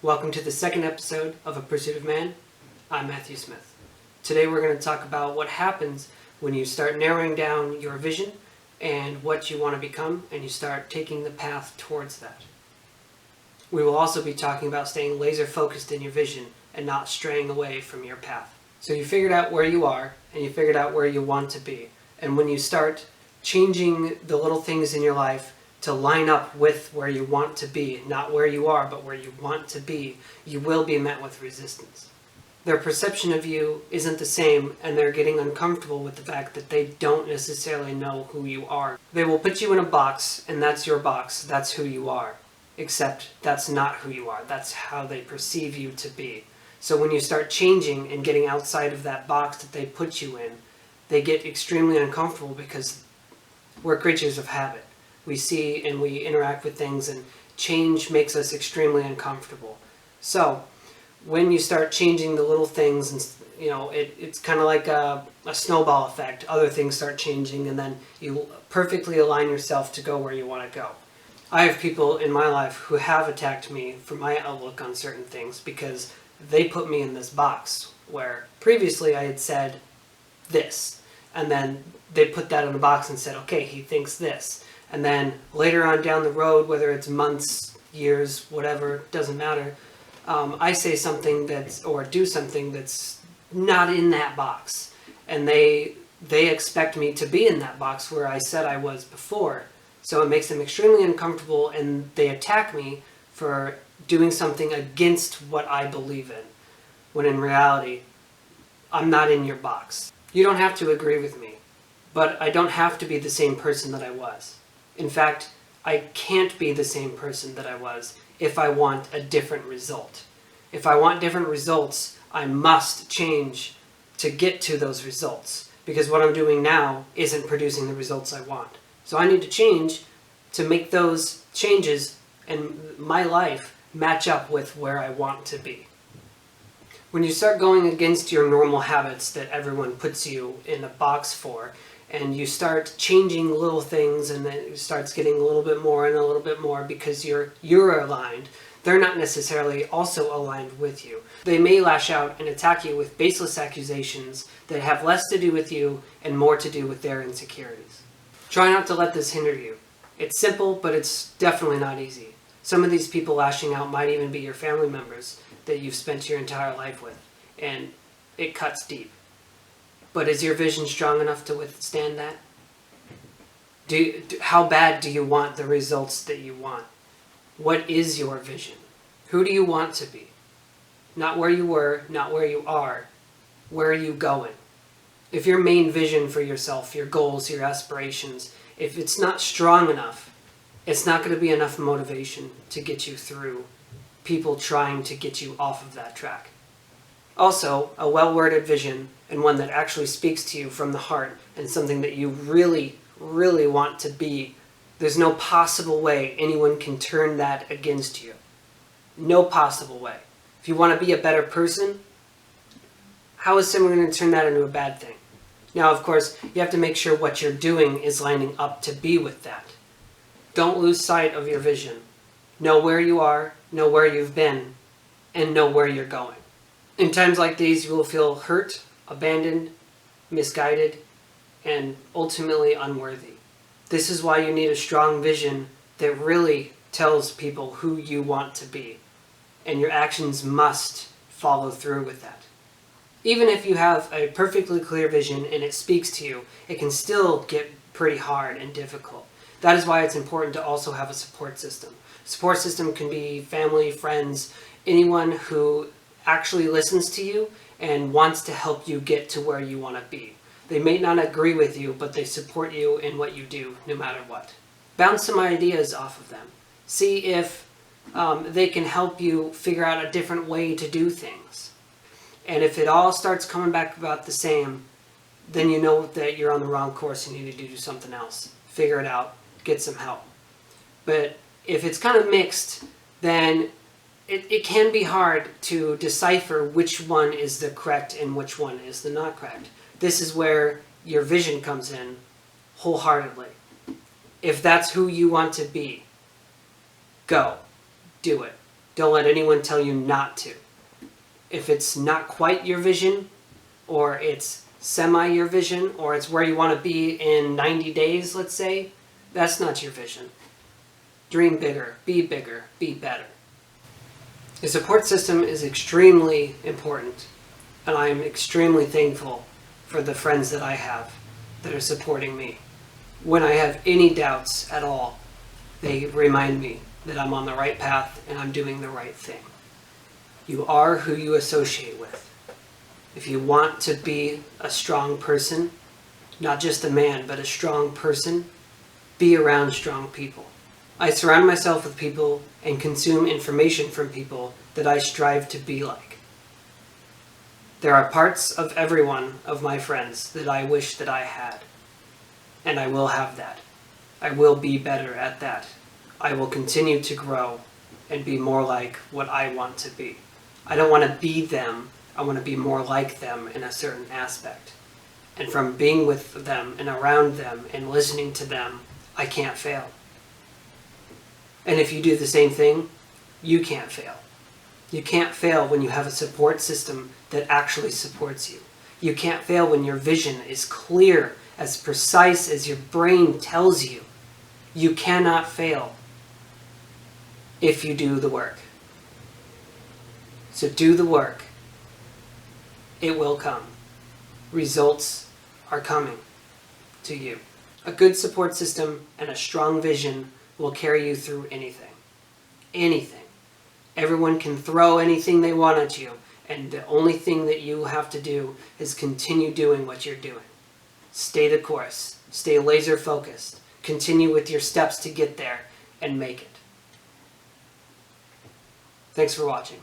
Welcome to the second episode of A Pursuit of Man. I'm Matthew Smith. Today we're going to talk about what happens when you start narrowing down your vision and what you want to become, and you start taking the path towards that. We will also be talking about staying laser focused in your vision and not straying away from your path. So you figured out where you are and you figured out where you want to be. And when you start changing the little things in your life to line up with where you want to be, not where you are, but where you want to be, you will be met with resistance. Their perception of you isn't the same, and they're getting uncomfortable with the fact that they don't necessarily know who you are. They will put you in a box, and that's your box, that's who you are. Except that's not who you are, that's how they perceive you to be. So when you start changing and getting outside of that box that they put you in, they get extremely uncomfortable because we're creatures of habit. We see and we interact with things, and change makes us extremely uncomfortable. So when you start changing the little things, and it's kind of like a snowball effect. Other things start changing, and then you perfectly align yourself to go where you want to go. I have people in my life who have attacked me for my outlook on certain things because they put me in this box where previously I had said this, and then they put that in a box and said, okay, he thinks this. And then later on down the road, whether it's months, years, whatever, doesn't matter, I say something or do something that's not in that box. And they expect me to be in that box where I said I was before. So it makes them extremely uncomfortable, and they attack me for doing something against what I believe in. When in reality, I'm not in your box. You don't have to agree with me, but I don't have to be the same person that I was. In fact, I can't be the same person that I was if I want a different result. If I want different results, I must change to get to those results, because what I'm doing now isn't producing the results I want. So I need to change to make those changes and my life match up with where I want to be. When you start going against your normal habits that everyone puts you in a box for, and you start changing little things, and then it starts getting a little bit more and a little bit more because you're aligned, they're not necessarily also aligned with you. They may lash out and attack you with baseless accusations that have less to do with you and more to do with their insecurities. Try not to let this hinder you. It's simple, but it's definitely not easy. Some of these people lashing out might even be your family members that you've spent your entire life with, and it cuts deep. But is your vision strong enough to withstand that? How bad do you want the results that you want? What is your vision? Who do you want to be? Not where you were, not where you are. Where are you going? If your main vision for yourself, your goals, your aspirations, if it's not strong enough, it's not going to be enough motivation to get you through people trying to get you off of that track. Also, a well-worded vision, and one that actually speaks to you from the heart and something that you really, really want to be, there's no possible way anyone can turn that against you. No possible way. If you want to be a better person, how is someone going to turn that into a bad thing? Now, of course, you have to make sure what you're doing is lining up to be with that. Don't lose sight of your vision. Know where you are, know where you've been, and know where you're going. In times like these, you will feel hurt, abandoned, misguided, and ultimately unworthy. This is why you need a strong vision that really tells people who you want to be, and your actions must follow through with that. Even if you have a perfectly clear vision and it speaks to you, it can still get pretty hard and difficult. That is why it's important to also have a support system. Support system can be family, friends, anyone who actually listens to you and wants to help you get to where you want to be. They may not agree with you, but they support you in what you do, no matter what. Bounce some ideas off of them. See if they can help you figure out a different way to do things. And if it all starts coming back about the same, then you know that you're on the wrong course and you need to do something else. Figure it out. Get some help. But if it's kind of mixed, then it can be hard to decipher which one is the correct and which one is the not correct. This is where your vision comes in wholeheartedly. If that's who you want to be, go. Do it. Don't let anyone tell you not to. If it's not quite your vision, or it's semi your vision, or it's where you want to be in 90 days, let's say, that's not your vision. Dream bigger, be better. A support system is extremely important, and I am extremely thankful for the friends that I have that are supporting me. When I have any doubts at all, they remind me that I'm on the right path and I'm doing the right thing. You are who you associate with. If you want to be a strong person, not just a man, but a strong person, be around strong people. I surround myself with people and consume information from people that I strive to be like. There are parts of every one of my friends that I wish that I had, and I will have that. I will be better at that. I will continue to grow and be more like what I want to be. I don't want to be them. I want to be more like them in a certain aspect. And from being with them and around them and listening to them, I can't fail. And if you do the same thing, you can't fail. You can't fail when you have a support system that actually supports you. You can't fail when your vision is clear, as precise as your brain tells you. You cannot fail if you do the work. So do the work. It will come. Results are coming to you. A good support system and a strong vision will carry you through anything. Anything. Everyone can throw anything they want at you, and the only thing that you have to do is continue doing what you're doing. Stay the course. Stay laser focused. Continue with your steps to get there and make it. Thanks for watching.